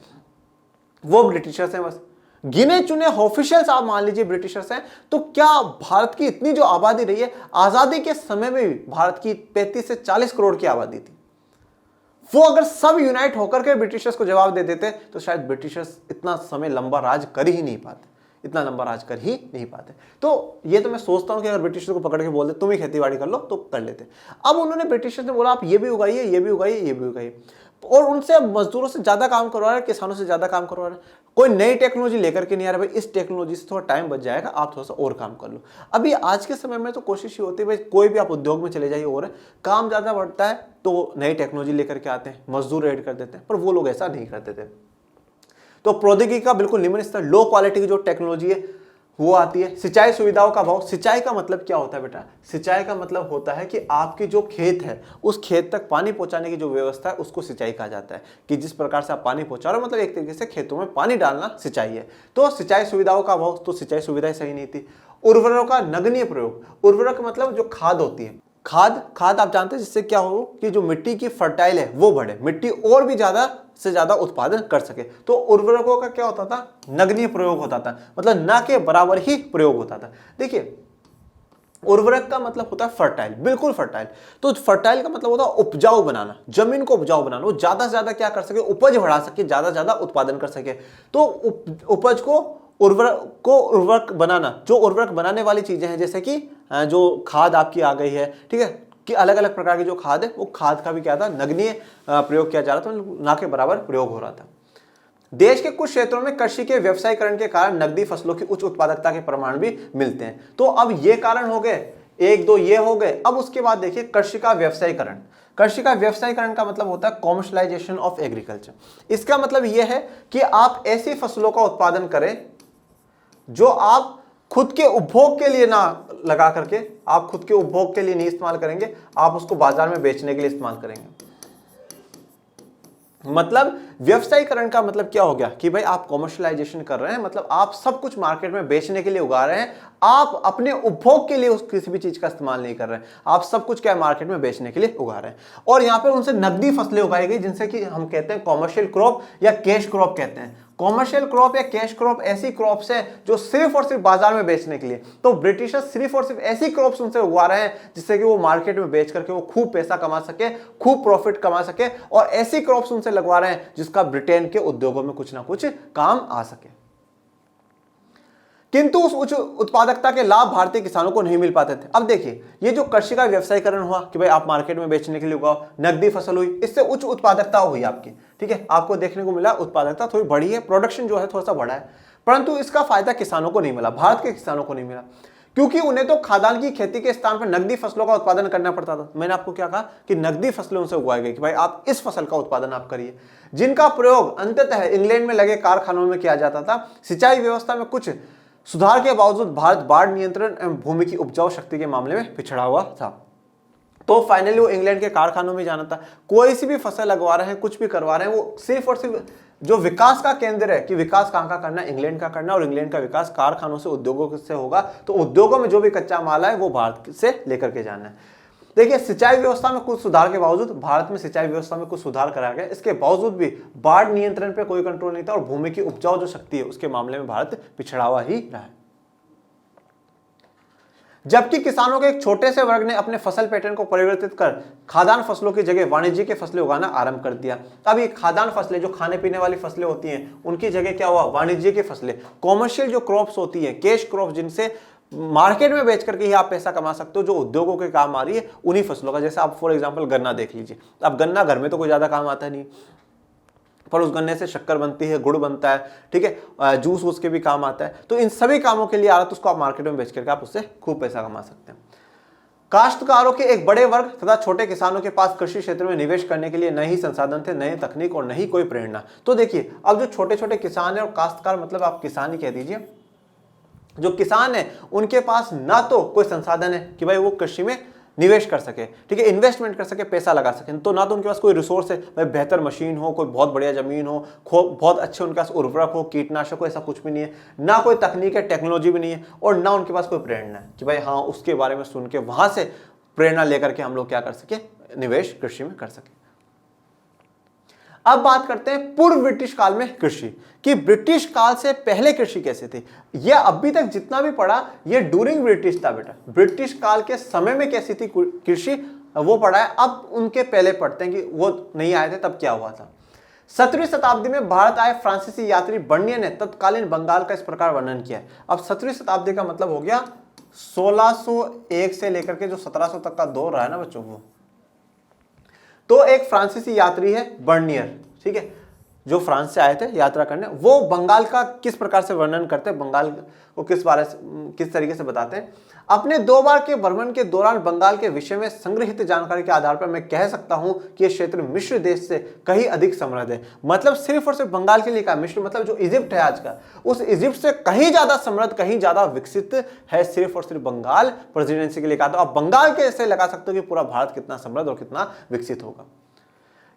वो ब्रिटिशर्स हैं, बस गिने चुने ऑफिशियल्स आप मान लीजिए ब्रिटिशर्स हैं। तो क्या भारत की इतनी जो आबादी रही है, आजादी के समय में भी भारत की 35 से 40 करोड़ की आबादी थी। वो अगर सब यूनाइट होकर के ब्रिटिशर्स को जवाब दे देते तो शायद ब्रिटिशर्स इतना समय लंबा राज कर ही नहीं पाते, इतना लंबा राज कर ही नहीं पाते। तो ये तो मैं सोचता हूं कि अगर ब्रिटिशर्स को पकड़ के बोल दे तुम ही खेतीबाड़ी कर लो, तो कर लेते। अब उन्होंने ब्रिटिशर्स ने बोला आप ये भी उगाइए, ये भी उगाइए, ये भी उगाइए, और उनसे मजदूरों से ज्यादा काम करवा रहे हैं, किसानों से ज्यादा काम करवा रहे हैं। कोई नई टेक्नोलॉजी लेकर के नहीं आ रहा, भाई इस टेक्नोलॉजी से थोड़ा टाइम बच जाएगा, आप थोड़ा सा और काम कर लो। अभी आज के समय में तो कोशिश ही होती है भाई, कोई भी आप उद्योग में चले जाइए, और काम ज्यादा बढ़ता है तो नई टेक्नोलॉजी लेकर के आते हैं, मजदूर ऐड कर देते हैं, पर वो लोग ऐसा नहीं करते थे। तो प्रौद्योगिकी का बिल्कुल निम्न स्तर, लो क्वालिटी की जो टेक्नोलॉजी है वो आती है। सिंचाई सुविधाओं का अभाव। सिंचाई का मतलब क्या होता है बेटा? सिंचाई का मतलब होता है कि आपके जो खेत है उस खेत तक पानी पहुंचाने की जो व्यवस्था है उसको सिंचाई कहा जाता है। कि जिस प्रकार से आप पानी पहुंचा रहे हो, मतलब एक तरीके से खेतों में पानी डालना सिंचाई है। तो सिंचाई सुविधाओं का अभाव, तो सिंचाई सुविधाएं सही नहीं थी। उर्वरकों का नगण्य प्रयोग। उर्वरक मतलब जो खाद होती है, खाद आप जानते हैं जिससे क्या हो कि जो मिट्टी की फर्टाइल है वो बढ़े, मिट्टी और भी ज्यादा से ज्यादा उत्पादन कर सके। तो उर्वरकों का क्या होता था? नगण्य प्रयोग होता था, मतलब ना के बराबर ही प्रयोग होता था। देखिए उर्वरक का मतलब होता है फर्टाइल, बिल्कुल फर्टाइल। तो फर्टाइल का मतलब होता है उपजाऊ बनाना, जमीन को उपजाऊ बनाना, वो ज्यादा से ज्यादा क्या कर सके, उपज बढ़ा सके, ज्यादा से ज्यादा उत्पादन कर सके। तो उपज को उर्वरक बनाना, जो उर्वरक बनाने वाली चीजें हैं, जैसे कि जो खाद आपकी आ गई है, ठीक है, कि अलग अलग प्रकार की जो खाद है, वो खाद का भी क्या था, नगण्य प्रयोग किया जा रहा था, ना के बराबर प्रयोग हो रहा था। देश के कुछ क्षेत्रों में कृषि के व्यवसायीकरण के कारण नकदी फसलों की उच्च उत्पादकता के प्रमाण भी मिलते हैं। तो अब ये कारण हो गए, एक दो ये हो गए। अब उसके बाद देखिए कृषि का व्यवसायीकरण। कृषि का व्यवसायीकरण का मतलब होता है कॉमर्शलाइजेशन ऑफ एग्रीकल्चर। इसका मतलब यह है कि आप ऐसी फसलों का उत्पादन करें जो आप खुद के उपभोग के लिए ना लगा करके, आप खुद के उपभोग के लिए नहीं इस्तेमाल करेंगे, आप उसको बाजार में बेचने के लिए इस्तेमाल करेंगे। मतलब व्यवसायीकरण का मतलब क्या हो गया कि भाई आप कॉमर्शलाइजेशन कर रहे हैं, मतलब आप सब कुछ मार्केट में बेचने के लिए उगा रहे हैं, आप अपने उपभोग के लिए उस किसी भी चीज का इस्तेमाल नहीं कर रहे हैं, आप सब कुछ क्या मार्केट में बेचने के लिए उगा रहे हैं। और यहां पर उनसे नकदी फसलें उगाई गई, जिनसे कि हम कहते हैं कॉमर्शियल क्रॉप या कैश क्रॉप कहते हैं। कॉमर्शियल क्रॉप या कैश क्रॉप ऐसी क्रॉप्स हैं जो सिर्फ और सिर्फ बाजार में बेचने के लिए। तो ब्रिटिशर्स सिर्फ और सिर्फ ऐसी क्रॉप्स उनसे उगा रहे हैं जिससे कि वो मार्केट में बेच करके वो खूब पैसा कमा सके, खूब प्रॉफिट कमा सके, और ऐसी क्रॉप्स उनसे लगवा रहे हैं जिसका ब्रिटेन के उद्योगों में कुछ ना कुछ काम आ सके। किंतु उस उच्च उत्पादकता के लाभ भारतीय किसानों को नहीं मिल पाते थे। अब देखिए ये जो कृषि का व्यवसायीकरण हुआ कि भाई आप मार्केट में बेचने के लिए उगाओ, नकदी फसल हुई, इससे उच्च उत्पादकता हुई आपकी, ठीक है, आपको देखने को मिला उत्पादकता थोड़ी बढ़ी है, प्रोडक्शन जो है थोड़ा सा बढ़ा है, परंतु इसका फायदा किसानों को नहीं मिला, भारत के किसानों को नहीं मिला, क्योंकि उन्हें तो खाद्यान्न की खेती के स्थान पर नकदी फसलों का उत्पादन करना पड़ता था। मैंने आपको क्या कहा कि नकदी फसलें उनसे उगाई गई कि भाई आप इस फसल का उत्पादन आप करिए, जिनका प्रयोग अंततः इंग्लैंड में लगे कारखानों में किया जाता था। सिंचाई व्यवस्था में कुछ सुधार के बावजूद भारत बाढ़ नियंत्रण एवं भूमि की उपजाऊ शक्ति के मामले में पिछड़ा हुआ था। तो फाइनली वो इंग्लैंड के कारखानों में जाना था। कोई सी भी फसल लगवा रहे हैं, कुछ भी करवा रहे हैं, वो सिर्फ और सिर्फ जो विकास का केंद्र है कि विकास कहां का करना है, इंग्लैंड का करना, और इंग्लैंड का विकास कारखानों से, उद्योगों से होगा। तो उद्योगों में जो भी कच्चा माल है वो भारत से लेकर के जाना है। देखिए सिंचाई व्यवस्था में कुछ सुधार के बावजूद, भारत में सिंचाई व्यवस्था में कुछ सुधार कराया गया, इसके बावजूद भी बाढ़ नियंत्रण पे कोई कंट्रोल नहीं था, और भूमि की उपजाऊ जो शक्ति है उसके मामले में भारत पिछड़ा हुआ ही रहा है। जबकि किसानों के एक छोटे से वर्ग ने अपने फसल पैटर्न को परिवर्तित कर खाद्यान्न फसलों की जगह वाणिज्यिक फसलें उगाना आरंभ कर दिया। अब ये खाद्यान्न फसलें जो खाने पीने वाली फसलें होती हैं उनकी जगह क्या हुआ, वाणिज्यिक फसलें, कॉमर्शियल जो क्रॉप्स होती है, कैश क्रॉप, जिनसे मार्केट में बेच करके ही आप पैसा कमा सकते हो, जो उद्योगों के काम आ रही है उन्हीं फसलों का। जैसे आप फॉर एग्जांपल गन्ना देख लीजिए। अब गन्ना घर में तो कोई ज्यादा काम आता नहीं, पर उस गन्ने से शक्कर बनती है, गुड़ बनता है, ठीक है, जूस उसके भी काम आता है। तो इन सभी कामों के लिए आ रहा तो उसको आप मार्केट में बेच करके आप उससे खूब पैसा कमा सकते हैं। काश्तकारों के एक बड़े वर्ग तथा छोटे किसानों के पास कृषि क्षेत्र में निवेश करने के लिए न ही संसाधन थे, न ही तकनीक और न ही कोई प्रेरणा। तो देखिए, अब जो छोटे छोटे किसान है और काश्तकार, मतलब आप किसान ही कह दीजिए, जो किसान है उनके पास ना तो कोई संसाधन है कि भाई वो कृषि में निवेश कर सके, ठीक है, इन्वेस्टमेंट कर सके, पैसा लगा सके, तो ना तो उनके पास कोई रिसोर्स है, भाई बेहतर मशीन हो, कोई बहुत बढ़िया जमीन हो, बहुत अच्छे उनके पास उर्वरक हो, कीटनाशक हो, ऐसा कुछ भी नहीं है, ना कोई तकनीक है, टेक्नोलॉजी भी नहीं है, और ना उनके पास कोई प्रेरणा है कि भाई हाँ उसके बारे में सुन के वहां से प्रेरणा लेकर के हम लोग क्या कर सके, निवेश कृषि में कर सके। अब बात करते हैं पूर्व ब्रिटिश काल में कृषि कि ब्रिटिश काल से पहले कृषि कैसे थी। यह अभी तक जितना भी पढ़ा ये डूरिंग ब्रिटिश था बेटा, ब्रिटिश काल के समय में कैसी थी कृषि वो पढ़ा है। अब उनके पहले पढ़ते हैं कि वो नहीं आए थे तब क्या हुआ था। 17वीं शताब्दी में भारत आए फ्रांसीसी यात्री बर्नियर ने तत्कालीन बंगाल का इस प्रकार वर्णन किया है। अब 17वीं शताब्दी का मतलब हो गया 1601 से लेकर के जो 1700 तक का दौर रहा है ना बच्चों को। तो एक फ्रांसीसी यात्री है बर्नियर, ठीक है, जो फ्रांस से आए थे यात्रा करने, वो बंगाल का किस प्रकार से वर्णन करते हैं, बंगाल को किस तरीके से बताते हैं। अपने 2 बार के भ्रमण के दौरान बंगाल के विषय में संग्रहित जानकारी के आधार पर मैं कह सकता हूं कि यह क्षेत्र मिस्र देश से कहीं अधिक समृद्ध है। मतलब सिर्फ और सिर्फ बंगाल के लिए कहा, मिस्र मतलब जो इजिप्ट है आज का, उस इजिप्ट से कहीं ज्यादा समृद्ध, कहीं ज्यादा विकसित है, सिर्फ और सिर्फ बंगाल प्रेसिडेंसी के लिए कहा। तो आप बंगाल के ऐसे लगा सकते हो कि पूरा भारत कितना समृद्ध और कितना विकसित होगा।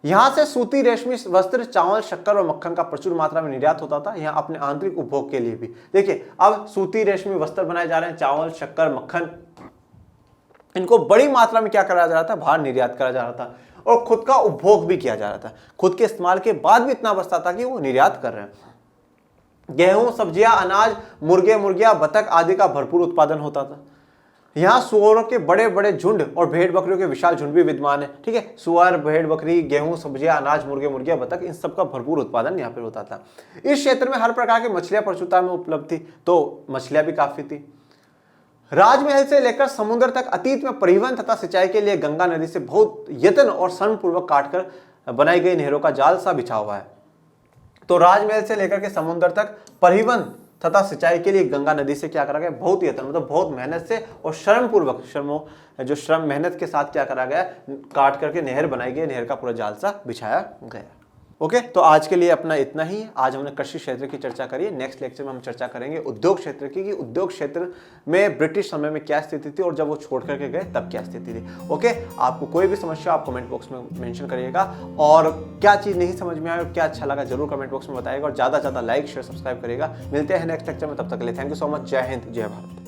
यहां से सूती रेशमी वस्त्र, चावल, शक्कर और मक्खन का प्रचुर मात्रा में निर्यात होता था, यहां अपने आंतरिक उपभोग के लिए भी। देखिए अब सूती रेशमी वस्त्र बनाए जा रहे हैं, चावल, शक्कर, मक्खन, इनको बड़ी मात्रा में क्या करा जा रहा था, बाहर निर्यात करा जा रहा था, और खुद का उपभोग भी किया जा रहा था। खुद के इस्तेमाल के बाद भी इतना बचता था कि वो निर्यात कर रहे हैं। गेहूं, सब्जियां, अनाज, मुर्गे, मुर्गियां, बतख आदि का भरपूर उत्पादन होता था। यहाँ सुअरों के बड़े बड़े झुंड और भेड़ बकरियों के विशाल झुंड भी विद्यमान है, ठीक है, सुअर, भेड़ बकरी, गेहूं, सब्जियां, अनाज, मुर्गे, मुर्गियां, बतख, इन सब का भरपूर उत्पादन यहाँ पर होता था। इस क्षेत्र में हर प्रकार की मछलियां प्रचुरता में उपलब्ध थी, तो मछलियां भी काफी थी। राजमहल से लेकर समुद्र तक अतीत में परिवहन तथा सिंचाई के लिए गंगा नदी से बहुत यत्न और श्रम पूर्वक काटकर बनाई गई नहरों का जाल सा बिछा हुआ है। तो राजमहल से लेकर के समुद्र तक परिवहन तथा सिंचाई के लिए गंगा नदी से क्या करा गया, बहुत यत्न, मतलब बहुत मेहनत से और श्रम पूर्वक, श्रम मेहनत के साथ क्या करा गया, काट करके नहर बनाई गई, नहर का पूरा जाल सा बिछाया गया। ओके, तो आज के लिए अपना इतना ही। आज हमने कृषि क्षेत्र की चर्चा करी है। नेक्स्ट लेक्चर में हम चर्चा करेंगे उद्योग क्षेत्र की, कि उद्योग क्षेत्र में ब्रिटिश समय में क्या स्थिति थी और जब वो छोड़ करके गए तब क्या स्थिति थी। ओके, आपको कोई भी समस्या आप कमेंट बॉक्स में मेंशन करिएगा, और क्या चीज़ नहीं समझ में आए और क्या अच्छा लगा जरूर कमेंट बॉक्स में बताइएगा, और ज़्यादा से ज़्यादा लाइक, शेयर, सब्सक्राइब करिएगा। मिलते हैं नेक्स्ट लेक्चर में, तब तक के लिए थैंक यू सो मच। जय हिंद, जय भारत।